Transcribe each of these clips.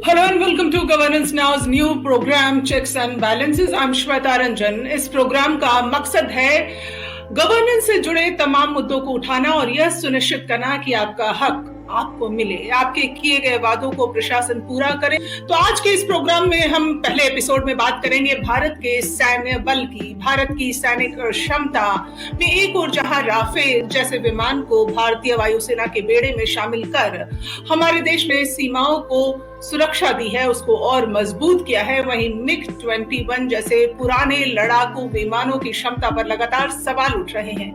Hello and welcome to Governance Now's new program Checks and Balances. I'm Sweta Ranjan. इस programme का मकसद है governance से जुड़े तमाम मुद्दों को उठाना और यह सुनिश्चित करना कि आपका हक आपको मिले, आपके किए गए वादों को प्रशासन पूरा करे। तो आज के इस प्रोग्राम में हम पहले एपिसोड में बात करेंगे भारत के सैन्य बल की, भारत की सैनिक क्षमता में एक और जहां राफेल जैसे विमान को भारतीय वायुसेना के बेड़े में शामिल कर हमारे देश में सीमाओं को सुरक्षा दी है, उसको और मजबूत किया है, वहीं MiG-21 जैसे पुराने लड़ाकू विमानों की क्षमता पर लगातार सवाल उठ रहे हैं।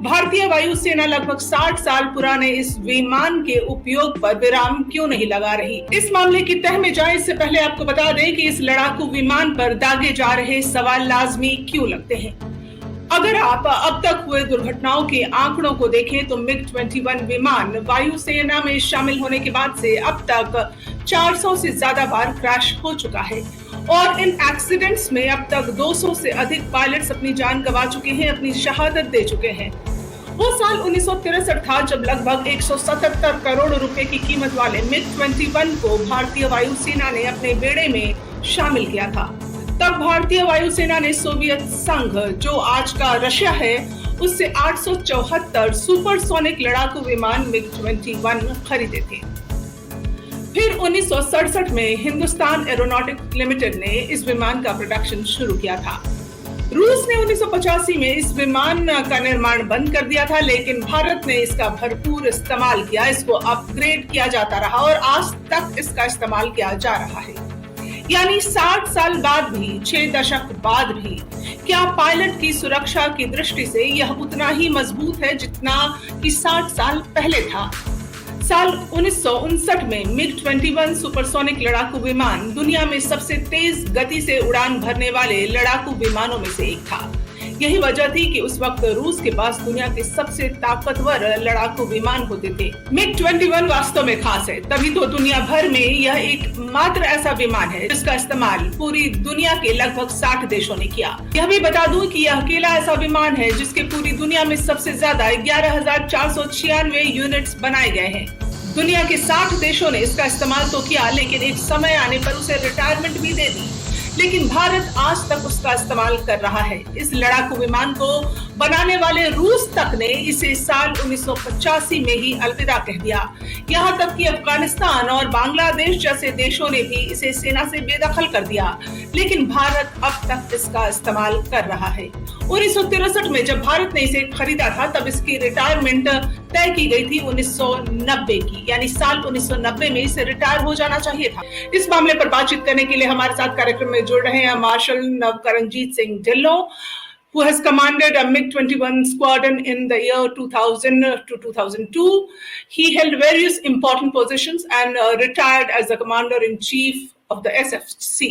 भारतीय वायुसेना लगभग 60 साल पुराने इस विमान के उपयोग पर विराम क्यों नहीं लगा रही? इस मामले की तह में जाए इससे पहले आपको बता दें कि इस लड़ाकू विमान पर दागे जा रहे सवाल लाजमी क्यों लगते हैं। अगर आप अब तक हुए दुर्घटनाओं के आंकड़ों को देखें तो MiG-21 विमान वायुसेना में शामिल होने के बाद से अब तक 400 से ज्यादा बार क्रैश हो चुका है और इन एक्सीडेंट्स में अब तक 200 से अधिक पायलट्स अपनी जान गंवा चुके हैं, अपनी शहादत दे चुके हैं। वो साल 1963 था जब लगभग 177 करोड़ रुपए की कीमत वाले MiG-21 को भारतीय वायुसेना ने अपने बेड़े में शामिल किया था। तब भारतीय वायुसेना ने सोवियत संघ, जो आज का रशिया है, उससे 874 सुपरसोनिक लड़ाकू विमान MiG-21 खरीदे थे। फिर 1967 में हिंदुस्तान एरोनॉटिक्स लिमिटेड ने इस विमान का प्रोडक्शन शुरू किया था। रूस ने 1985 में इस विमान का निर्माण बंद कर दिया था, लेकिन भारत ने इसका भरपूर इस्तेमाल किया, इसको अपग्रेड किया जाता रहा और आज तक इसका इस्तेमाल किया जा रहा है। यानी 60 साल बाद भी, 6 दशक बाद भी क्या पायलट की सुरक्षा की दृष्टि से यह उतना ही मजबूत है जितना कि 60 साल पहले था? साल 1959 में MiG-21 सुपरसोनिक लड़ाकू विमान दुनिया में सबसे तेज गति से उड़ान भरने वाले लड़ाकू विमानों में से एक था। यही वजह थी कि उस वक्त रूस के पास दुनिया के सबसे ताकतवर लड़ाकू विमान होते थे। MiG-21 वास्तव में खास है, तभी तो दुनिया भर में यह एक मात्र ऐसा विमान है जिसका इस्तेमाल पूरी दुनिया के लगभग 60 देशों ने किया। यह भी बता दूं कि यह अकेला ऐसा विमान है जिसके पूरी दुनिया में सबसे ज्यादा 11,496 यूनिट्स बनाए गए हैं। दुनिया के 60 देशों ने इसका इस्तेमाल तो किया, लेकिन एक समय आने पर उसे रिटायरमेंट भी दे दी। लेकिन भारत आज तक उसका इस्तेमाल कर रहा है। इस लड़ाकू विमान को बनाने वाले रूस तक ने इसे साल 1985 में ही अलविदा कह दिया। यहाँ तक कि अफगानिस्तान और बांग्लादेश जैसे देशों ने भी इसे सेना से बेदखल कर दिया, लेकिन भारत अब तक इसका इस्तेमाल कर रहा है। 1963 में जब भारत ने इसे खरीदा था तब इसकी रिटायरमेंट तय की गई थी 1990 की, यानी साल 1990 में इसे रिटायर हो जाना चाहिए था। इस मामले पर बातचीत करने के लिए हमारे साथ कार्यक्रम में जुड़ रहे हैं marshal Navkaranjeet Singh Dhillon, who has commanded a MiG-21 squadron in the year 2000 to 2002. He held various important positions and retired as the Commander-in-Chief of the SFC.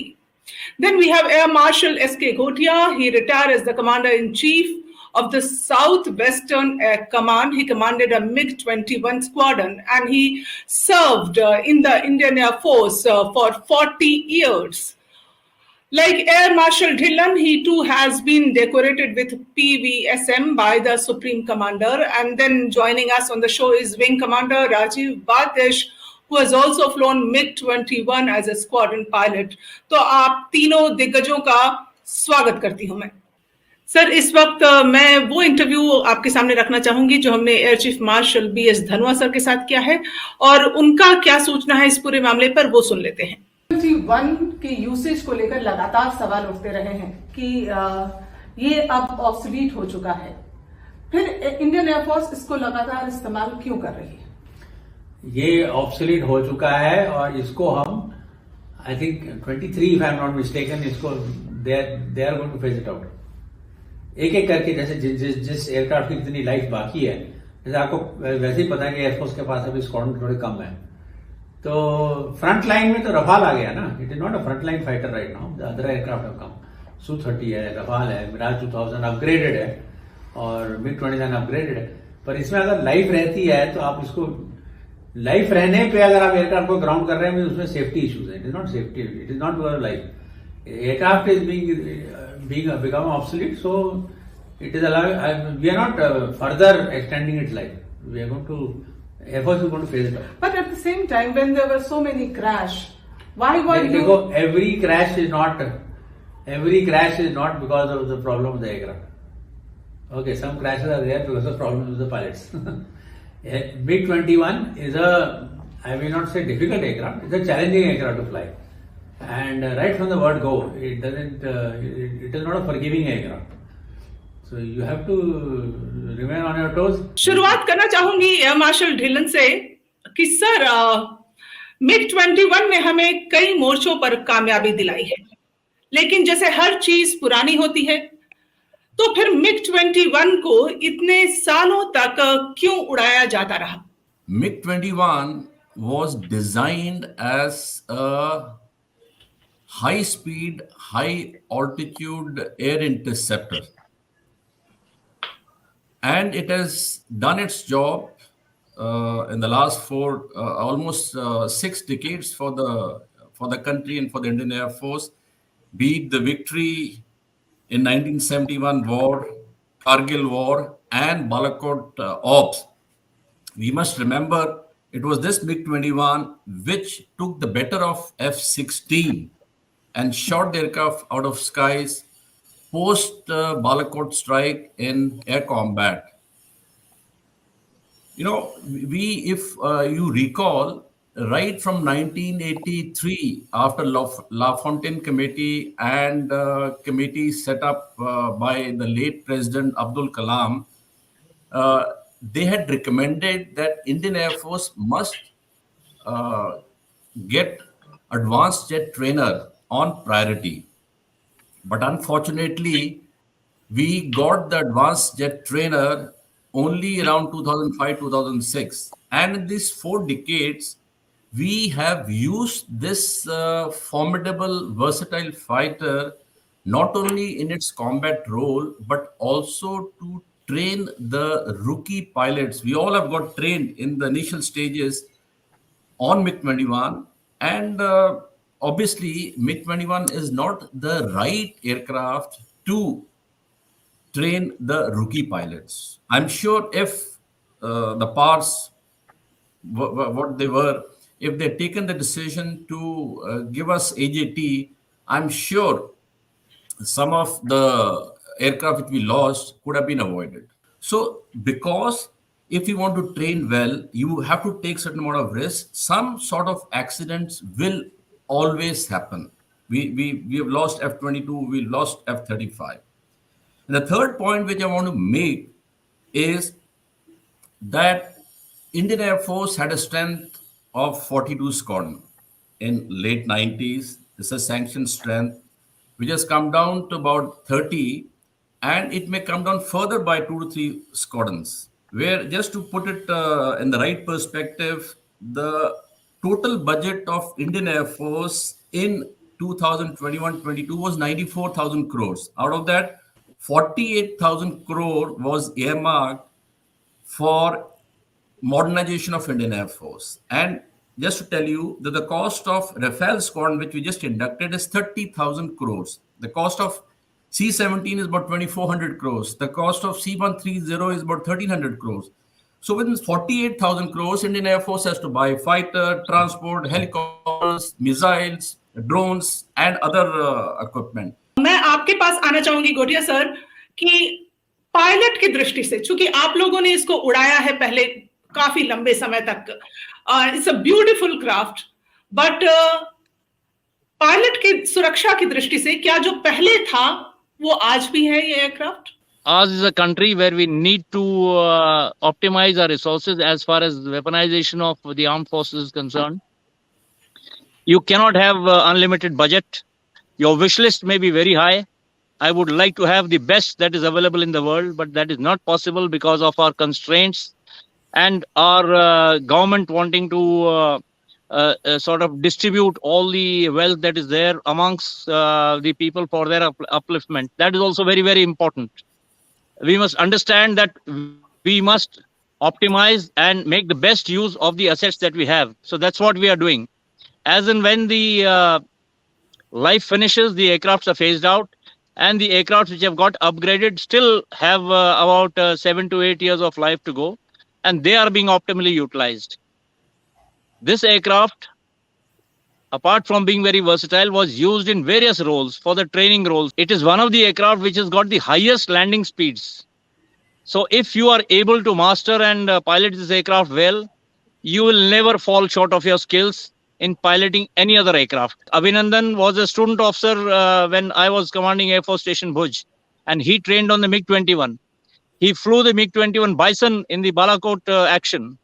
Then we have Air Marshal S.K. Ghotia. He retired as the Commander-in-Chief of the Southwestern Air Command. He commanded a MiG-21 squadron and he served in the Indian Air Force for 40 years. Like Air Marshal Dhillon, he too has been decorated with PVSM by the Supreme Commander. And then joining us on the show is Wing Commander Rajiv Batish, who has also flown MiG-21 as a squadron pilot. तो आप तीनों दिग्गजों का स्वागत करती हूं मैं। Sir, इस वक्त मैं वो इंटरव्यू आपके सामने रखना चाहूंगी जो हमने air chief marshal BS Dhanoa sir के साथ किया है और उनका क्या सोचना है इस पूरे मामले पर, वो सुन लेते हैं। MiG-21 के यूसेज को लेकर लगातार सवाल उठते रहे हैं कि ये अब ऑब्सोलीट हो चुका है, फिर इंडियन एयरफोर्स इसको लगातार इस्तेमाल क्यों कर रही है? ये ऑब्सोलीट हो चुका है और इसको हम I think 23 if I am not mistaken, इसको they are going to phase it out एक एक करके। जैसे जिस एयरक्राफ्ट की जितनी लाइफ बाकी है, जैसे आपको वैसे ही पता है कि एयरफोर्स के पास अभी स्क्वाड्रन थोड़े कम है, तो फ्रंट लाइन में तो रफाल आ गया ना। It is not a front line fighter right now, the other aircraft have come. Su-30 है, रफाल है, मिराज 2000 अपग्रेडेड है और MiG-21 अपग्रेडेड है। पर इसमें अगर लाइफ रहती है तो आप इसको लाइफ रहने पे अगर आप एयरक्राफ्ट को ग्राउंड कर रहे हैं, उसमें सेफ्टी इश्यूज है। It is not safety, it is not your life. Aircraft is being become obsolete, so it is allowed, we are not further extending its life. We are going to, Air Force is going to phase it out. But at the same time, when there were so many crash, Why were you? देखो, every crash is not because of the problem of the aircraft. Okay, some crashes are there because of problems with the pilots. MiG-21 is I will not say difficult aircraft, it's a challenging aircraft to fly. And right from the word go, it is not a forgiving aircraft. So you have to remain on your toes. शुरुआत करना चाहूंगी air marshal Dhillon से कि sir MiG-21 ने हमें कई मोर्चों पर कामयाबी दिलाई है, लेकिन जैसे हर चीज पुरानी होती है, तो फिर MiG-21 को इतने सालों तक क्यों उड़ाया जाता रहा? MiG-21 was designed as a high-speed, high-altitude air interceptor. And it has done its job in the last almost 6 decades for the country and for the Indian Air Force, be it the victory in 1971 war, Kargil war, and Balakot Ops. We must remember it was this MiG-21 which took the better of F-16 and shot the aircraft out of skies post Balakot strike in air combat. You know, if you recall, right from 1983, after Lafontaine Committee and committee set up by the late President Abdul Kalam, they had recommended that Indian Air Force must get advanced jet trainer on priority. But unfortunately, we got the advanced jet trainer only around 2005-2006. And in these 4 decades, we have used this formidable, versatile fighter not only in its combat role, but also to train the rookie pilots. We all have got trained in the initial stages on MiG-21. And obviously, MiG-21 is not the right aircraft to train the rookie pilots. I'm sure if the parts, what they were, if they'd taken the decision to give us AJT, I'm sure some of the aircraft which we lost could have been avoided. So, because if you want to train well, you have to take certain amount of risk. Some sort of accidents will always happen. We have lost F-22, we lost F-35. And the third point which I want to make is that Indian Air Force had a strength of 42 squadron in late 90s. This is a sanctioned strength, which has come down to about 30, and it may come down further by 2 to 3 squadrons. Where, just to put it in the right perspective, the total budget of Indian Air Force in 2021-22 was 94,000 crores. Out of that, 48,000 crore was earmarked for modernization of Indian Air Force. And just to tell you that the cost of Rafale squadron, which we just inducted, is 30,000 crores. The cost of C-17 is about 2,400 crores. The cost of C-130 is about 1,300 crores. So within 48,000 crores, Indian Air Force has to buy fighter, transport, helicopters, missiles, drones, and other equipment. मैं आपके पास आना चाहूंगी गोटिया sir कि pilot की दृष्टि से, चूंकि आप लोगों ने इसको उड़ाया है पहले काफी लंबे समय तक, it's a beautiful craft, but pilot की सुरक्षा की दृष्टि से क्या जो पहले था वो आज भी है ये aircraft? Ours is a country where we need to optimize our resources as far as weaponization of the armed forces is concerned. You cannot have unlimited budget. Your wish list may be very high. I would like to have the best that is available in the world, but that is not possible because of our constraints and our government wanting to sort of distribute all the wealth that is there amongst the people for their upliftment. That is also very, very important. We must understand that we must optimize and make the best use of the assets that we have. So that's what we are doing. As and when the life finishes, the aircrafts are phased out, and the aircrafts which have got upgraded still have about 7 to 8 years of life to go, and they are being optimally utilized. This aircraft, apart from being very versatile, was used in various roles for the training roles. It is one of the aircraft which has got the highest landing speeds. So if you are able to master and pilot this aircraft well, you will never fall short of your skills in piloting any other aircraft. Abhinandan was a student officer when I was commanding Air Force Station Bhuj, and he trained on the MiG-21. He flew the MiG-21 Bison in the Balakot action,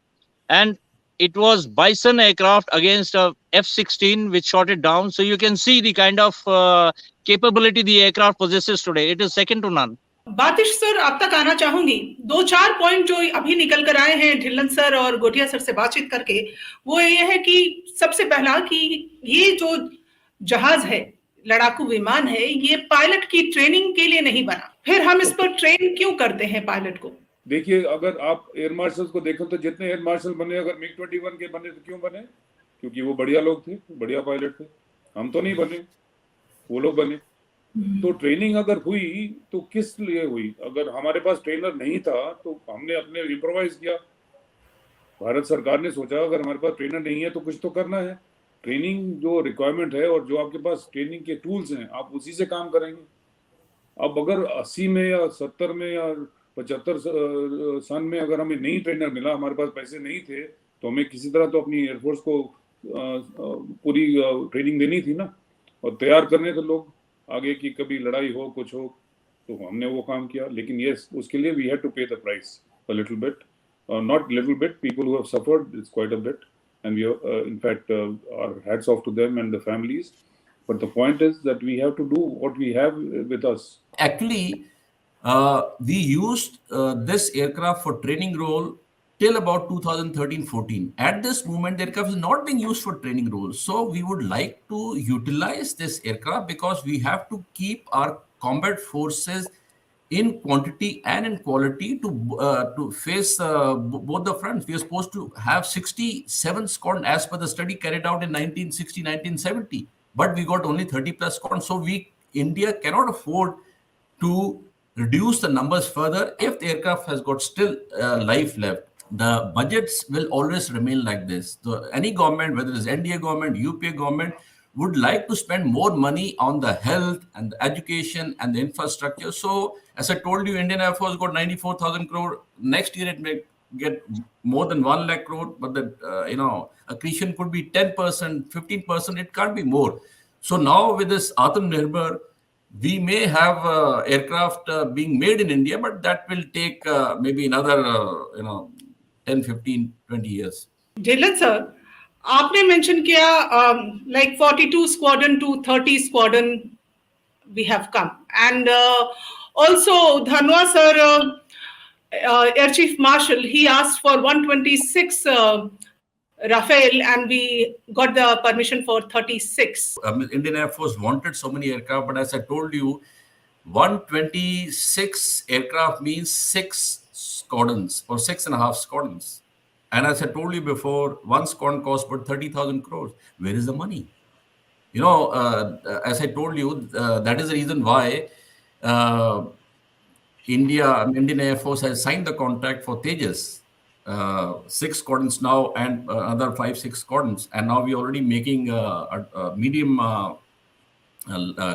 and it was Bison aircraft against a F-16 which shot it down. So you can see the kind of capability the aircraft possesses today. It is second to none. बातिश sir, आप तक आना चाहूंगी। 2-4 point जो अभी निकल कर आए हैं ढिल्लन सर और गोटिया सर से बातचीत करके, वो ये है कि सबसे पहला कि ये जो जहाज है, लड़ाकू विमान है, ये पायलट की ट्रेनिंग के लिए नहीं बना। फिर हम इस पर ट्रेन क्यों करते हैं पायलट को? देखिए, अगर आप एयर मार्शल्स को देखो तो जितने एयर मार्शल बने, अगर MiG-21 के बने तो क्यों बने? क्योंकि वो बढ़िया लोग थे, बढ़िया पायलट थे। हम तो नहीं बने, वो लोग बने। तो ट्रेनिंग अगर हुई तो किस लिए हुई? अगर हमारे पास ट्रेनर नहीं था तो हमने अपने इम्प्रोवाइज किया। भारत सरकार ने सोचा अगर हमारे पास ट्रेनर नहीं है तो कुछ तो करना है। ट्रेनिंग जो रिक्वायरमेंट है और जो आपके पास ट्रेनिंग के टूल्स हैं, आप उसी से काम करेंगे। अब अगर 80 में या 70 में या 75 सन में अगर हमें नहीं ट्रेनर मिला, हमारे पास पैसे नहीं थे, तो हमें किसी तरह तो अपनी एयरफोर्स को पूरी ट्रेनिंग देनी थी ना, और तैयार करने थे लोग आगे की कभी लड़ाई हो, कुछ हो। तो हमने वो काम किया। लेकिन यस, उसके लिए वी हैड टू पे the price a little bit, not little bit, people who have suffered it's quite a bit, and we in fact our hats off to them and the families. But the point is that we have to do what we have with us. Actually, we used this aircraft for training role till about 2013-14. At this moment, the aircraft is not being used for training roles. So we would like to utilize this aircraft because we have to keep our combat forces in quantity and in quality to face both the fronts. We are supposed to have 67 squadron as per the study carried out in 1960, 1970. But we got only 30 plus squadrons. So India cannot afford to reduce the numbers further if the aircraft has got still life left. The budgets will always remain like this. Any government, whether it's NDA government, UPA government, would like to spend more money on the health and the education and the infrastructure. So, as I told you, Indian Air Force got 94,000 crore. Next year, it may get more than 1 lakh crore, but the accretion could be 10%, 15%. It can't be more. So now with this Atmanirbhar, we may have aircraft being made in India, but that will take maybe another 10, 15, 20 years. Dhillon sir, आपने mention किया like 42 squadron to 30 squadron we have come, and also Dhanoa sir, Air Chief Marshal, he asked for 126 Rafale, and we got the permission for 36. Indian Air Force wanted so many aircraft, but as I told you, 126 aircraft means 6 squadrons or 6.5 squadrons. And as I told you before, one squadron costs about 30,000 crores. Where is the money? As I told you, that is the reason why Indian Air Force has signed the contract for Tejas, 6 squadrons now and another 5-6 squadrons. And now we're already making a medium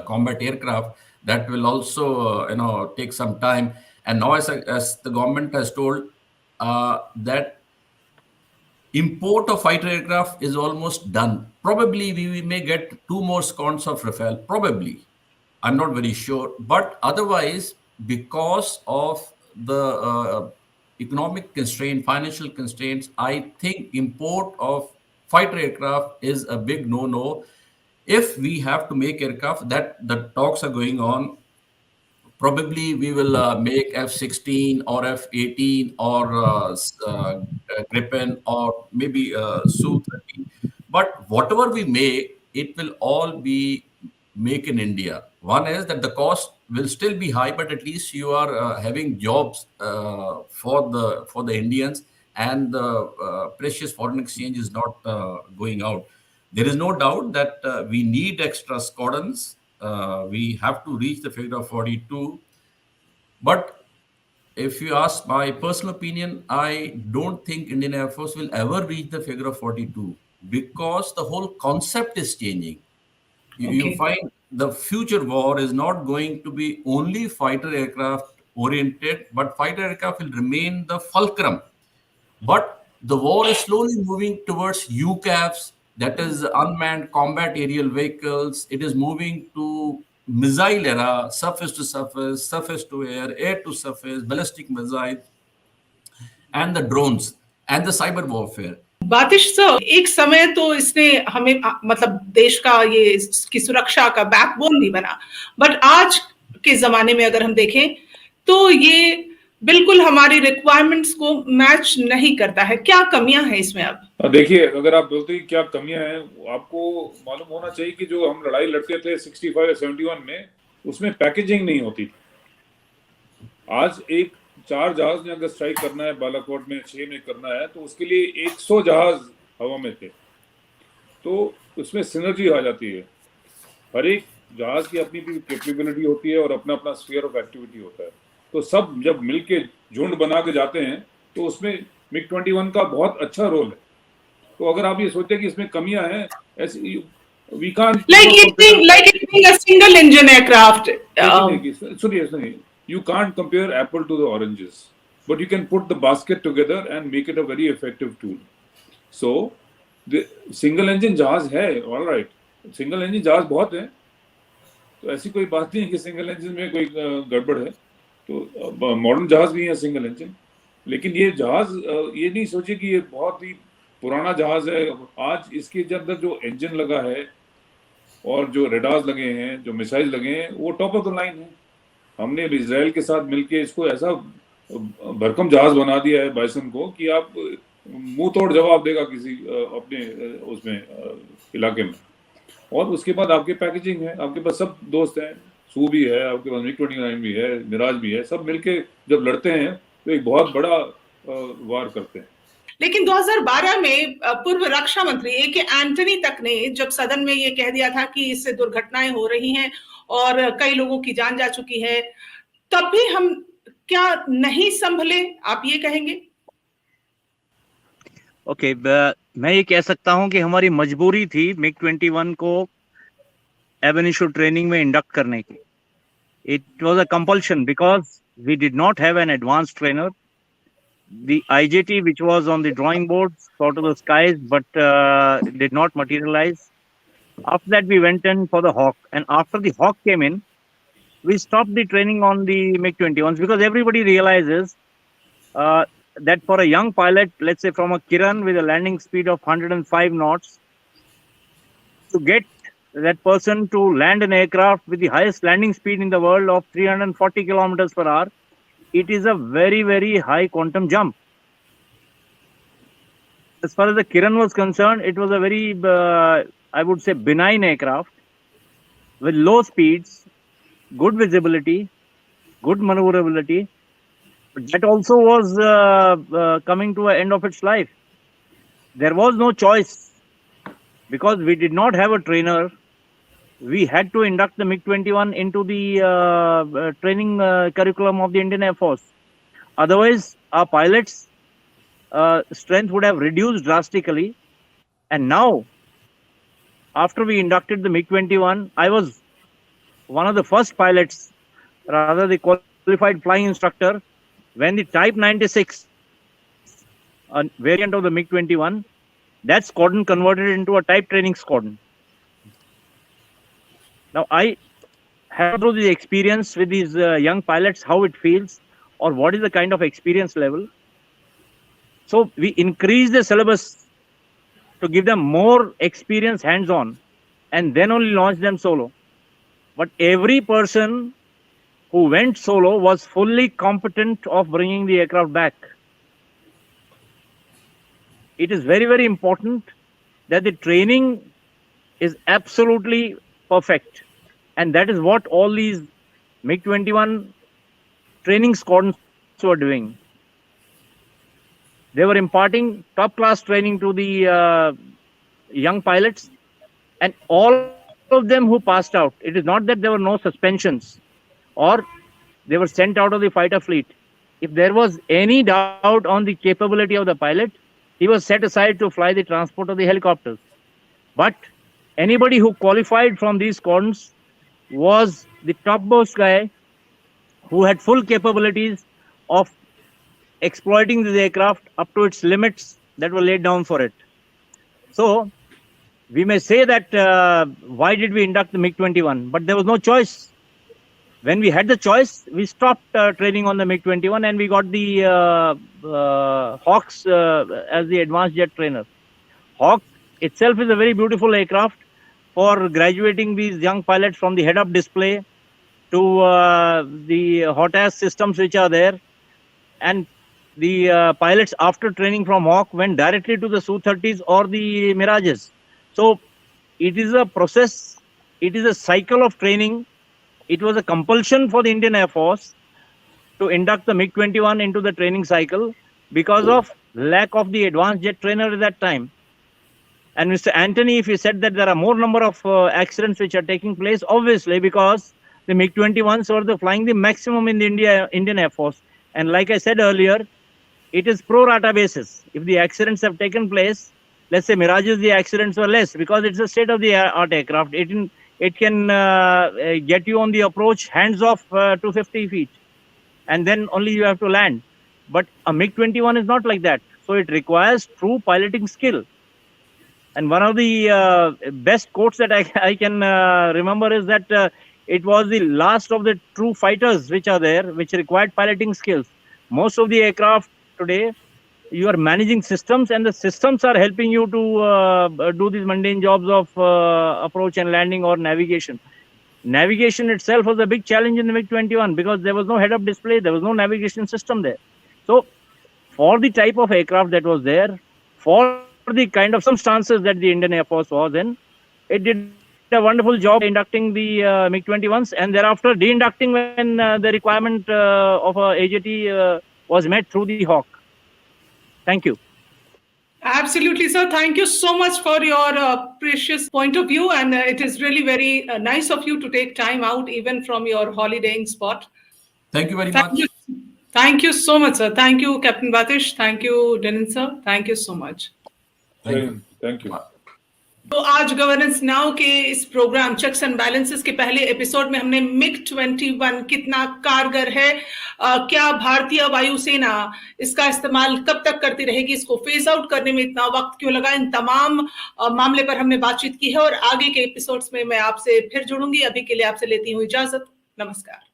combat aircraft that will also, take some time. And now, as the government has told, that import of fighter aircraft is almost done. Probably we may get 2 more squadrons of Rafale. Probably. I'm not very sure. But otherwise, because of the economic constraint, financial constraints, I think import of fighter aircraft is a big no-no. If we have to make aircraft, that the talks are going on, probably we will make F-16 or F-18 or Gripen or maybe Su-30. But whatever we make, it will all be made in India. One is that the cost will still be high, but at least you are having jobs for the Indians, and the precious foreign exchange is not going out. There is no doubt that we need extra squadrons. We have to reach the figure of 42. But if you ask my personal opinion, I don't think Indian Air Force will ever reach the figure of 42. because the whole concept is changing. You Okay. find the future war is not going to be only fighter aircraft oriented, but fighter aircraft will remain the fulcrum. But the war is slowly moving towards UCAVs, that is unmanned combat aerial vehicles. It is moving to missile era, surface to surface, surface to air to surface, ballistic missiles, and the drones and the cyber warfare. बातिश sir, एक समय तो इसने हमें मतलब देश का ये इसकी सुरक्षा का बैकबोन भी बना, बट आज के जमाने में अगर हम देखें तो ये बिल्कुल हमारी रिक्वायरमेंट्स को मैच नहीं करता है। क्या कमियां हैं इसमें? अब देखिए, अगर आप बोलते हैं क्या कमियां हैं, आपको मालूम होना चाहिए कि जो हम लड़ाई लड़ते थे 65 या 71 में, उसमें पैकेजिंग नहीं होती थी। आज एक 4 जहाज ने अगर स्ट्राइक करना है बालाकोट में, 6 में करना है, तो उसके लिए 100 जहाज हवा में थे, तो उसमें सिनर्जी आ जाती है। हर एक जहाज की अपनी भी कैपेबिलिटी होती है और अपना अपना स्फीयर ऑफ एक्टिविटी होता है, तो सब जब मिलके झुंड बना के जाते हैं तो उसमें MiG-21 का बहुत अच्छा रोल है। तो अगर आप ये सोचते हैं कि इसमें कमियां हैं, ऐसी we can't like it being a single engine aircraft. सुनिए, you can't compare apple to the oranges, but you can put the basket together and make it a very effective tool. So the single engine जहाज है, all right, single engine जहाज बहुत है, तो ऐसी कोई बात नहीं है कि सिंगल इंजन में कोई गड़बड़ है। तो मॉडर्न जहाज भी है सिंगल इंजन, लेकिन ये जहाज ये नहीं सोचे कि ये बहुत ही पुराना जहाज है। आज इसके अंदर जो इंजन लगा है और जो रेडार्स लगे हैं, जो मिसाइल लगे हैं, वो टॉप ऑफ द लाइन है। हमने इजराइल के साथ मिलके इसको ऐसा भरकम जहाज बना दिया है बाइसन को कि आप मुंह तोड़ जवाब देगा किसी अपने उसमें इलाके में। और उसके बाद आपके पैकेजिंग है, आपके पास सब दोस्त हैं, सू भी है, आपके पास MiG-29 भी है, मिराज भी है, सब मिलके जब लड़ते हैं तो एक बहुत बड़ा वार करते हैं। लेकिन 2012 में पूर्व रक्षा मंत्री A.K. एंटनी तक ने जब सदन में ये कह दिया था कि इससे दुर्घटनाएं हो रही हैं और कई लोगों की जान जा चुकी है, तब भी हम क्या नहीं संभले, आप ये कहेंगे? ओके, मैं ये कह सकता हूं कि हमारी मजबूरी थी MiG-21 को ab initio ट्रेनिंग में इंडक्ट करने की। It was a compulsion because we did not have an advanced trainer. The IJT, which was on the drawing board, saw to the skies, but did not materialize. After that, we went in for the Hawk, and after the Hawk came in, we stopped the training on the MiG-21s because everybody realizes that for a young pilot, let's say from a Kiran with a landing speed of 105 knots, to get that person to land an aircraft with the highest landing speed in the world of 340 kilometers per hour, it is a very, very high quantum jump. As far as the Kiran was concerned, it was a very, I would say, benign aircraft with low speeds, good visibility, good maneuverability. But that also was coming to an end of its life. There was no choice because we did not have a trainer. We had to induct the MiG-21 into the training curriculum of the Indian Air Force. Otherwise, our pilots' strength would have reduced drastically. And now, after we inducted the MiG-21, I was one of the first pilots, rather the qualified flying instructor, when the Type 96, a variant of the MiG-21, that squadron converted into a type training squadron. Now, I have through the experience with these young pilots, how it feels or what is the kind of experience level. So we increase the syllabus to give them more experience hands-on and then only launch them solo. But every person who went solo was fully competent of bringing the aircraft back. It is very, very important that the training is absolutely perfect. And that is what all these MiG-21 training squadrons were doing. They were imparting top-class training to the young pilots, and all of them who passed out. It is not that there were no suspensions or they were sent out of the fighter fleet. If there was any doubt on the capability of the pilot, he was set aside to fly the transport of the helicopters. But anybody who qualified from these squadrons was the topmost guy who had full capabilities of exploiting the aircraft up to its limits that were laid down for it. So we may say that why did we induct the MiG-21? But there was no choice. When we had the choice, we stopped training on the MiG-21 and we got the Hawks as the advanced jet trainer. Hawk itself is a very beautiful aircraft for graduating these young pilots from the head-up display to the hot-ass systems which are there. And the pilots, after training from Hawk, went directly to the Su-30s or the Mirages. So it is a process, it is a cycle of training. It was a compulsion for the Indian Air Force to induct the MiG-21 into the training cycle because of lack of the advanced jet trainer at that time. And Mr. Anthony, if he said that there are more number of accidents which are taking place, obviously because the MiG-21s were flying the maximum in the Indian Air Force. And like I said earlier, it is pro rata basis. If the accidents have taken place, let's say Mirages, the accidents were less because it's a state-of-the-art aircraft. It can get you on the approach hands off 250 feet, and then only you have to land. But a MiG-21 is not like that. So it requires true piloting skill. And one of the best quotes that I can remember is that it was the last of the true fighters which are there, which required piloting skills. Most of the aircraft today, you are managing systems, and the systems are helping you to do these mundane jobs of approach and landing or navigation. Navigation itself was a big challenge in the MiG-21 because there was no head-up display, there was no navigation system there. So for the type of aircraft that was there, for the kind of circumstances that the Indian Air Force was in, it did a wonderful job inducting the MiG-21s and thereafter de-inducting when the requirement of a AJT was met through the Hawk. Thank you. Absolutely, sir. Thank you so much for your precious point of view. And it is really very nice of you to take time out even from your holidaying spot. Thank you very much. Thank you so much, sir. Thank you, Captain Batish. Thank you, Denin, sir. Thank you so much. Thank you. तो आज governance now के इस programme checks and balances के पहले episode में हमने मिग-21 कितना कारगर है, क्या भारतीय वायुसेना इसका इस्तेमाल कब तक करती रहेगी, इसको फेज आउट करने में इतना वक्त क्यों लगा, इन तमाम मामले पर हमने बातचीत की है और आगे के एपिसोड्स में मैं आपसे फिर जुड़ूंगी। अभी के लिए आपसे लेती हूँ इजाजत। नमस्कार।